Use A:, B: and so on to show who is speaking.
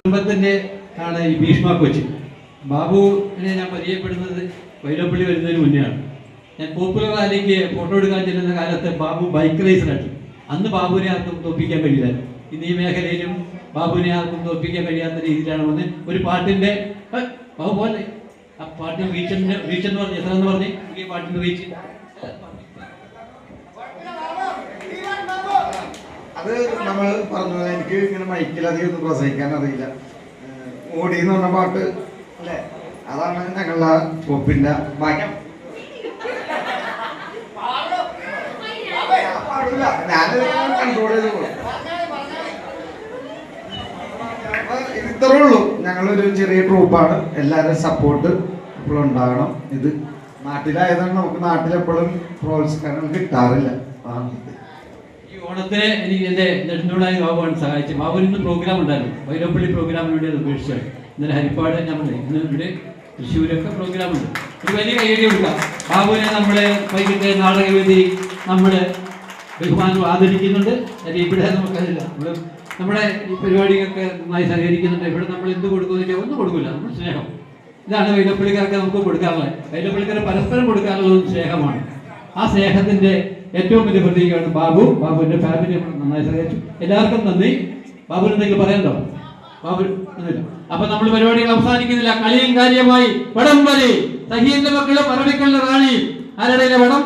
A: കുടുംബത്തിൻ്റെ ആണ് ഈ ഭീഷ്മ കൊച്ചി. ബാബുവിനെ ഞാൻ പരിചയപ്പെടുന്നത് വൈലോപ്പള്ളി വരുന്നതിന് മുന്നെയാണ്. ഞാൻ പോപ്പുലർ റാലിക്ക് ഫോട്ടോ എടുക്കാൻ ചെല്ലുന്ന കാലത്ത് ബാബു ബൈക്ക് റേസറായിട്ട്. അന്ന് ബാബുവിനെ ആർക്കും തോൽപ്പിക്കാൻ കഴിയില്ല. ഇന്ന് ഈ മേഖലയിലും ബാബുവിനെ ആർക്കും തോൽപ്പിക്കാൻ കഴിയാത്ത രീതിയിലാണ് വന്ന് ഒരു പാട്ടിൻ്റെ ബാബു പോലെ ആ പാട്ടിന് റീച്ചെന്ന് പറഞ്ഞ് എത്ര എന്ന് പറഞ്ഞ് ഈ പാട്ടിന് റീച്ച്
B: അത് നമ്മൾ പറഞ്ഞു. എനിക്ക് ഇങ്ങനെ മൈക്കിൽ അധികം ഒന്നും പ്രസംഗിക്കാൻ അറിയില്ല. ഓടി എന്ന് പറഞ്ഞ പാട്ട് അല്ലേ, അതാണ് ഞങ്ങളുടെ പോപ്പിന്റെ ഭാഗ്യം. പാടില്ല, ഞാനിത് കൺട്രോൾ ചെയ്ത് പോകും. ഇത് ഇത്രേ ഉള്ളൂ. ഞങ്ങളൊരു ചെറിയ ട്രൂപ്പാണ്. എല്ലാവരും സപ്പോർട്ട് എപ്പോഴും ഉണ്ടാകണം. ഇത് നാട്ടിലായതാണ് നമുക്ക് നാട്ടിലെപ്പോഴും പ്രോത്സാഹനം കിട്ടാറില്ല.
A: ഈ ഓണത്തിന് എനിക്ക് എൻ്റെ നെടുന്തൂണായ ബാബുവാണ് സഹായിച്ചത്. ബാബുവിന് ഇന്ന് പ്രോഗ്രാം ഉണ്ടായിരുന്നു. വൈലോപ്പള്ളി പ്രോഗ്രാമിന് വേണ്ടി അത് ഉപേക്ഷിച്ചാണ്. ഇന്നലെ ഹരിപ്പാട് നമ്മൾ ഇന്ന് ഇവിടെ തൃശ്ശൂരൊക്കെ പ്രോഗ്രാമുണ്ട്. ഒരു വലിയ കൈയടി കൊടുക്കാം. ബാബുവിനെ നമ്മളെ വൈകിട്ട് നാടകവേദി നമ്മൾ ബഹുമാനം ആദരിക്കുന്നുണ്ട്. ഇവിടെ നമുക്കതില്ല, നമ്മുടെ ഈ പരിപാടികൾക്ക് നന്നായി സഹകരിക്കുന്നുണ്ട്. ഇവിടെ നമ്മൾ എന്ത് കൊടുക്കുമെന്ന് വെച്ചാൽ ഒന്നും കൊടുക്കില്ല. നമ്മൾ സ്നേഹം. ഇതാണ് വൈലോപ്പള്ളിക്കാർക്ക് നമുക്ക് കൊടുക്കാറുള്ളത്. വൈലോപ്പള്ളിക്കാരെ പരസ്പരം കൊടുക്കാറുള്ളത് സ്നേഹമാണ്. ആ സ്നേഹത്തിൻ്റെ ഏറ്റവും വലിയ പ്രതീകമാണ് ബാബു. ബാബുവിൻ്റെ ഫാമിലി നന്നായി സഹകരിച്ചു. എല്ലാവർക്കും നന്ദി. ബാബുവിന് എന്തെങ്കിലും പറയണ്ടോ? ബാബു ഒന്നുമില്ല. അപ്പൊ നമ്മൾ പരിപാടികൾ അവസാനിക്കുന്നില്ല. കളിയും കാര്യമായി വടംവലി. സഹീന്റെ മക്കളും അറബിക്കളുടെ റാണി. ആരുടെ വടം?